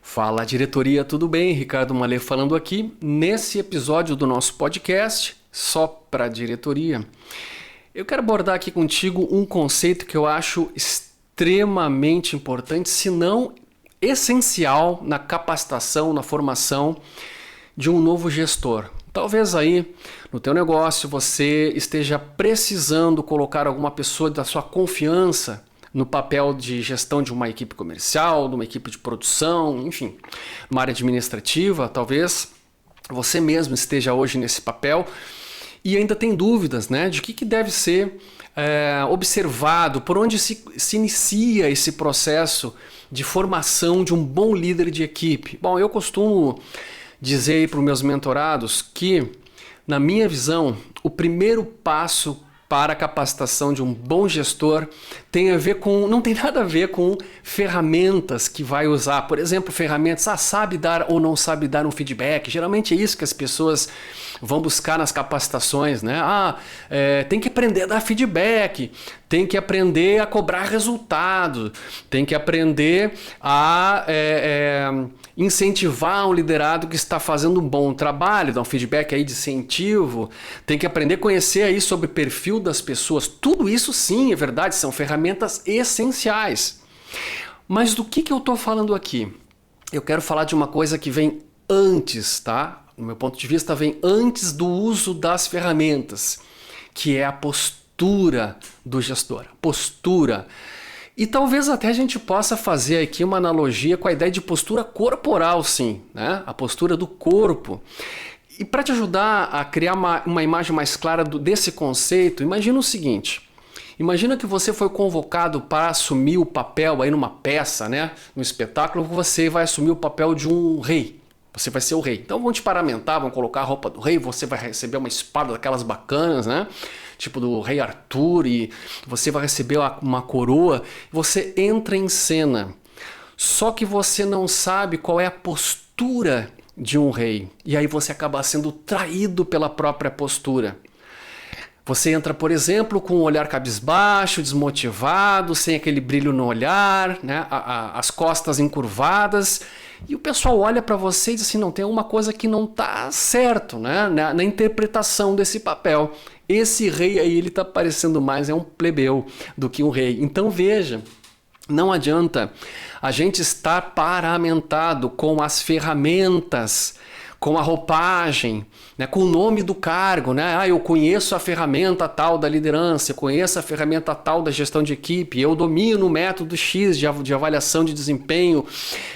Fala diretoria, tudo bem? Ricardo Malê falando aqui nesse episódio do nosso podcast Só para Diretoria. Eu quero abordar aqui contigo um conceito que eu acho extremamente importante, se não essencial na capacitação, na formação de um novo gestor. Talvez aí no teu negócio você esteja precisando colocar alguma pessoa da sua confiança no papel de gestão de uma equipe comercial, de uma equipe de produção, enfim, uma área administrativa. Talvez você mesmo esteja hoje nesse papel e ainda tem dúvidas, né, de que deve ser observado, por onde se inicia esse processo de formação de um bom líder de equipe. Bom, eu costumo dizer para os meus mentorados que, na minha visão, o primeiro passo para a capacitação de um bom gestor não tem nada a ver com ferramentas que vai usar. Por exemplo, ferramentas, sabe dar ou não sabe dar um feedback. Geralmente é isso que as pessoas vão buscar nas capacitações, né? Tem que aprender a dar feedback, tem que aprender a cobrar resultado, tem que aprender a incentivar um liderado que está fazendo um bom trabalho, dar um feedback aí de incentivo, tem que aprender a conhecer aí sobre o perfil das pessoas. Tudo isso sim, é verdade, são ferramentas essenciais. Mas do que eu estou falando aqui? Eu quero falar de uma coisa que vem antes, tá? No meu ponto de vista, vem antes do uso das ferramentas, que é a postura do gestor. Postura. E talvez até a gente possa fazer aqui uma analogia com a ideia de postura corporal, sim, né? A postura do corpo. E para te ajudar a criar uma imagem mais clara desse conceito, imagina o seguinte. Imagina que você foi convocado para assumir o papel aí numa peça, né? No espetáculo, você vai assumir o papel de um rei. Você vai ser o rei. Então vão te paramentar, vão colocar a roupa do rei, você vai receber uma espada daquelas bacanas, né? Tipo do rei Arthur, e você vai receber uma coroa. Você entra em cena. Só que você não sabe qual é a postura de um rei. E aí você acaba sendo traído pela própria postura. Você entra, por exemplo, com um olhar cabisbaixo, desmotivado, sem aquele brilho no olhar, né? As costas encurvadas, e o pessoal olha para você e diz assim, não, tem uma coisa que não está certo, né? Na interpretação desse papel. Esse rei aí, ele está parecendo mais um plebeu do que um rei. Então veja, não adianta a gente estar paramentado com as ferramentas, com a roupagem, né, com o nome do cargo, né? Eu conheço a ferramenta tal da liderança, eu conheço a ferramenta tal da gestão de equipe, eu domino o método X de avaliação de desempenho,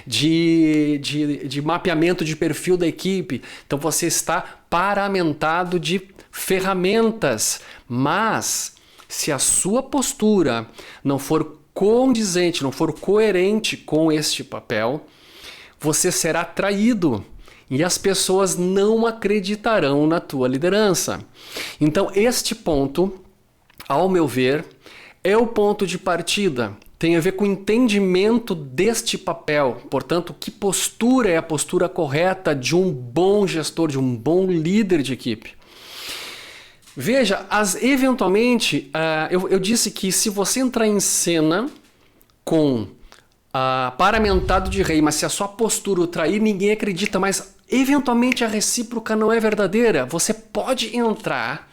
de mapeamento de perfil da equipe. Então você está paramentado de ferramentas, mas se a sua postura não for condizente, não for coerente com este papel, você será traído. E as pessoas não acreditarão na tua liderança. Então, este ponto, ao meu ver, é o ponto de partida. Tem a ver com o entendimento deste papel. Portanto, que postura é a postura correta de um bom gestor, de um bom líder de equipe? Veja, eventualmente, eu disse que se você entrar em cena com paramentado de rei, mas se a sua postura o trair, ninguém acredita, mas eventualmente a recíproca não é verdadeira. Você pode entrar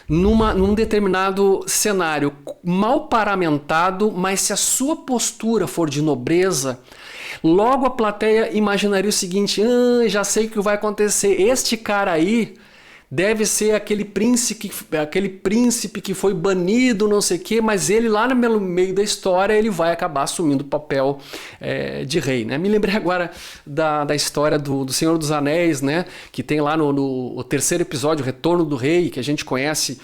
num determinado cenário mal paramentado, mas se a sua postura for de nobreza, logo a plateia imaginaria o seguinte, já sei o que vai acontecer, este cara aí deve ser aquele príncipe que foi banido, não sei o quê, mas ele lá no meio da história ele vai acabar assumindo o papel de rei, né? Me lembrei agora da história do Senhor dos Anéis, né? Que tem lá no terceiro episódio, o Retorno do Rei, que a gente conhece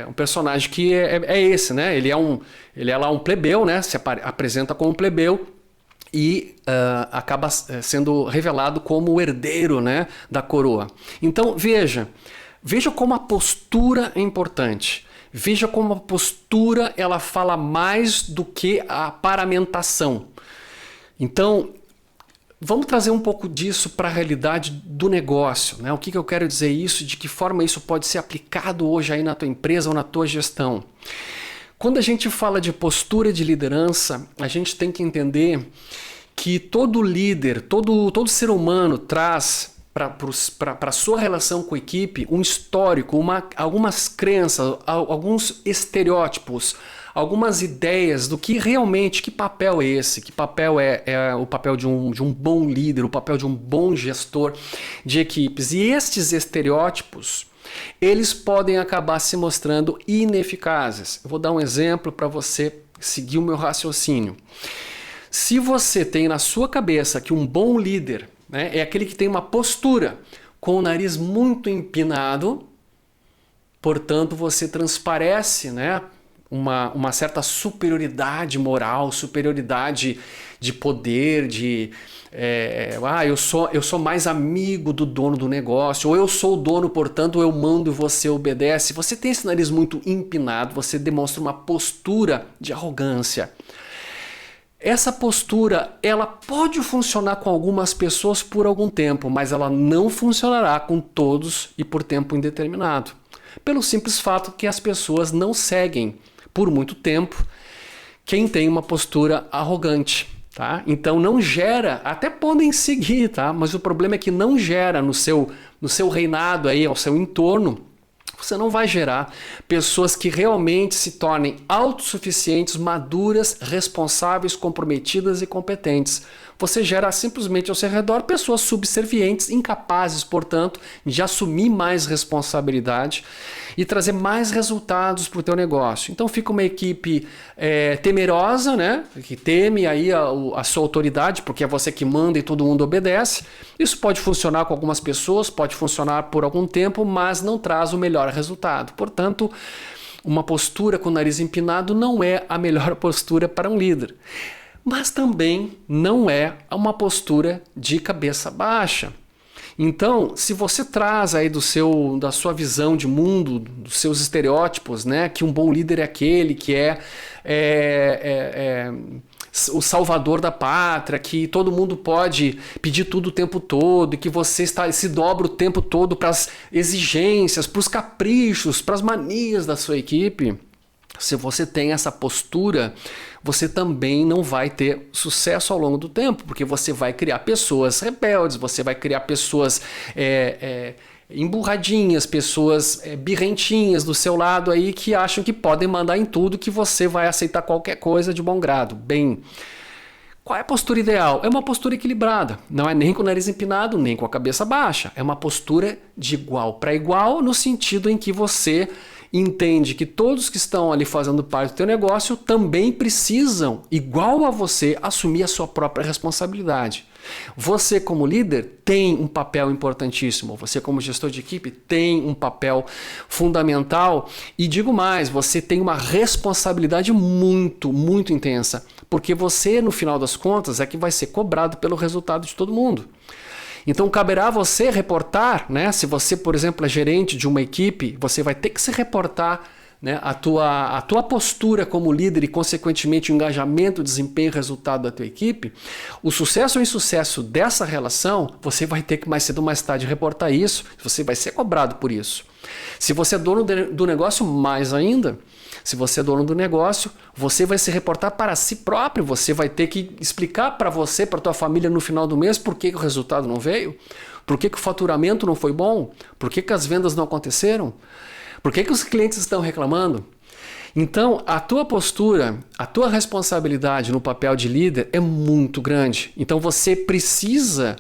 um personagem que é esse, né? Ele é lá um plebeu, né? Se apresenta como um plebeu, e acaba sendo revelado como o herdeiro, né, da coroa. Então veja como a postura é importante. Veja como a postura ela fala mais do que a paramentação. Então vamos trazer um pouco disso para a realidade do negócio, né? O que eu quero dizer isso, de que forma isso pode ser aplicado hoje aí na tua empresa ou na tua gestão. Quando a gente fala de postura de liderança, a gente tem que entender que todo líder, todo ser humano traz para a sua relação com a equipe um histórico, algumas crenças, alguns estereótipos, algumas ideias do que realmente, que papel é esse, que papel é o papel de um bom líder, o papel de um bom gestor de equipes. E estes estereótipos, eles podem acabar se mostrando ineficazes. Eu vou dar um exemplo para você seguir o meu raciocínio. Se você tem na sua cabeça que um bom líder, né, é aquele que tem uma postura com o nariz muito empinado, portanto você transparece, né, uma certa superioridade moral, superioridade de poder, eu sou mais amigo do dono do negócio, ou eu sou o dono, portanto eu mando e você obedece. Você tem esse nariz muito empinado, você demonstra uma postura de arrogância. Essa postura, ela pode funcionar com algumas pessoas por algum tempo, mas ela não funcionará com todos e por tempo indeterminado. Pelo simples fato que as pessoas não seguem por muito tempo quem tem uma postura arrogante, tá? Então não gera, até podem seguir, tá? Mas o problema é que não gera no seu reinado aí, ao seu entorno, você não vai gerar pessoas que realmente se tornem autossuficientes, maduras, responsáveis, comprometidas e competentes. Você gera simplesmente ao seu redor pessoas subservientes, incapazes, portanto, de assumir mais responsabilidade e trazer mais resultados para o teu negócio. Então fica uma equipe temerosa, né? Que teme aí a sua autoridade, porque é você que manda e todo mundo obedece. Isso pode funcionar com algumas pessoas, pode funcionar por algum tempo, mas não traz o melhor resultado. Portanto, uma postura com o nariz empinado não é a melhor postura para um líder. Mas também não é uma postura de cabeça baixa. Então, se você traz aí da sua visão de mundo, dos seus estereótipos, né, que um bom líder é aquele que é o salvador da pátria, que todo mundo pode pedir tudo o tempo todo, e que você se dobra o tempo todo para as exigências, para os caprichos, para as manias da sua equipe. Se você tem essa postura, você também não vai ter sucesso ao longo do tempo, porque você vai criar pessoas rebeldes, você vai criar pessoas emburradinhas, pessoas birrentinhas do seu lado aí que acham que podem mandar em tudo, que você vai aceitar qualquer coisa de bom grado. Bem, qual é a postura ideal? É uma postura equilibrada, não é nem com o nariz empinado, nem com a cabeça baixa. É uma postura de igual para igual, no sentido em que você entende que todos que estão ali fazendo parte do teu negócio também precisam, igual a você, assumir a sua própria responsabilidade. Você como líder tem um papel importantíssimo, você como gestor de equipe tem um papel fundamental e digo mais, você tem uma responsabilidade muito, muito intensa, porque você no final das contas é que vai ser cobrado pelo resultado de todo mundo. Então caberá a você reportar, né? Se você, por exemplo, é gerente de uma equipe, você vai ter que se reportar, né, a tua postura como líder e, consequentemente, o engajamento, o desempenho e resultado da tua equipe. O sucesso ou insucesso dessa relação, você vai ter que mais cedo ou mais tarde reportar isso, você vai ser cobrado por isso. Se você é dono do negócio, mais ainda. Se você é dono do negócio, você vai se reportar para si próprio, você vai ter que explicar para você, para tua família no final do mês por que o resultado não veio, por que o faturamento não foi bom, por que as vendas não aconteceram, por que os clientes estão reclamando. Então, a tua postura, a tua responsabilidade no papel de líder é muito grande. Então, você precisa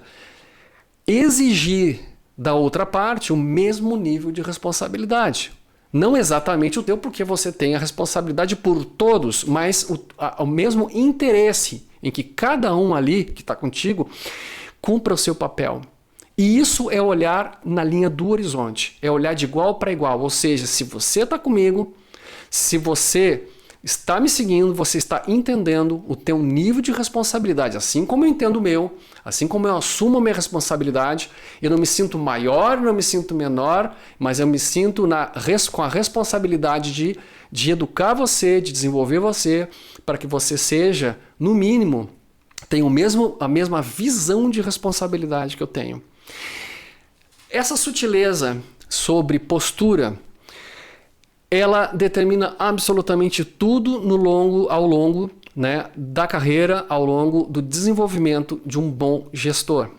exigir da outra parte o mesmo nível de responsabilidade. Não exatamente o teu, porque você tem a responsabilidade por todos, mas o mesmo interesse em que cada um ali que está contigo cumpra o seu papel. E isso é olhar na linha do horizonte, é olhar de igual para igual. Ou seja, se você está comigo, se você está me seguindo, você está entendendo o teu nível de responsabilidade, assim como eu entendo o meu, assim como eu assumo a minha responsabilidade, eu não me sinto maior, não me sinto menor, mas eu me sinto com a responsabilidade de educar você, de desenvolver você, para que você seja, no mínimo, tenha a mesma visão de responsabilidade que eu tenho. Essa sutileza sobre postura, ela determina absolutamente tudo ao longo né, da carreira ao longo do desenvolvimento de um bom gestor.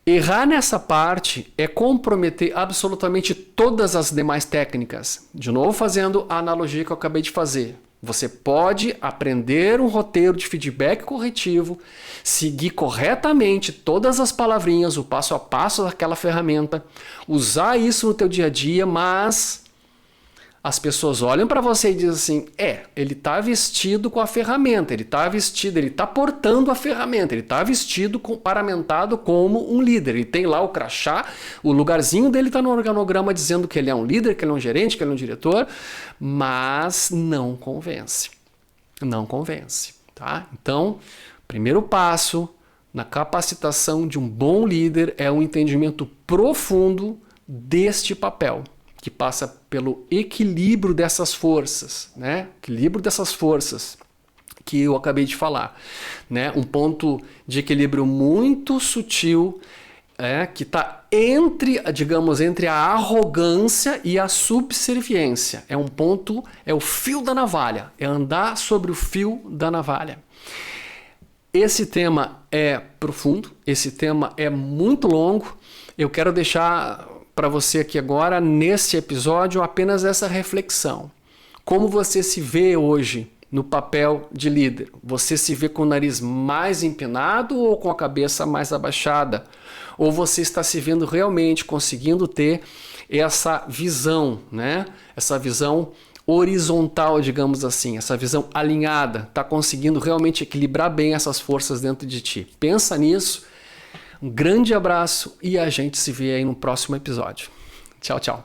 Errar nessa parte é comprometer absolutamente todas as demais técnicas. De novo, fazendo a analogia que eu acabei de fazer. Você pode aprender um roteiro de feedback corretivo, seguir corretamente todas as palavrinhas, o passo a passo daquela ferramenta, usar isso no teu dia a dia, mas as pessoas olham para você e dizem assim, ele está vestido com a ferramenta, ele está portando a ferramenta, ele está vestido, paramentado como um líder, ele tem lá o crachá, o lugarzinho dele está no organograma dizendo que ele é um líder, que ele é um gerente, que ele é um diretor, mas não convence, tá? Então, primeiro passo na capacitação de um bom líder é um entendimento profundo deste papel, que passa pelo equilíbrio dessas forças, né? Equilíbrio dessas forças que eu acabei de falar, né? Um ponto de equilíbrio muito sutil, que está entre a arrogância e a subserviência. É um ponto, é o fio da navalha, é andar sobre o fio da navalha. Esse tema é profundo, esse tema é muito longo. Eu quero deixar para você aqui agora, nesse episódio, apenas essa reflexão. Como você se vê hoje no papel de líder? Você se vê com o nariz mais empinado ou com a cabeça mais abaixada? Ou você está se vendo realmente conseguindo ter essa visão, né? Essa visão horizontal, digamos assim, essa visão alinhada, está conseguindo realmente equilibrar bem essas forças dentro de ti? Pensa nisso. Um grande abraço e a gente se vê aí no próximo episódio. Tchau, tchau.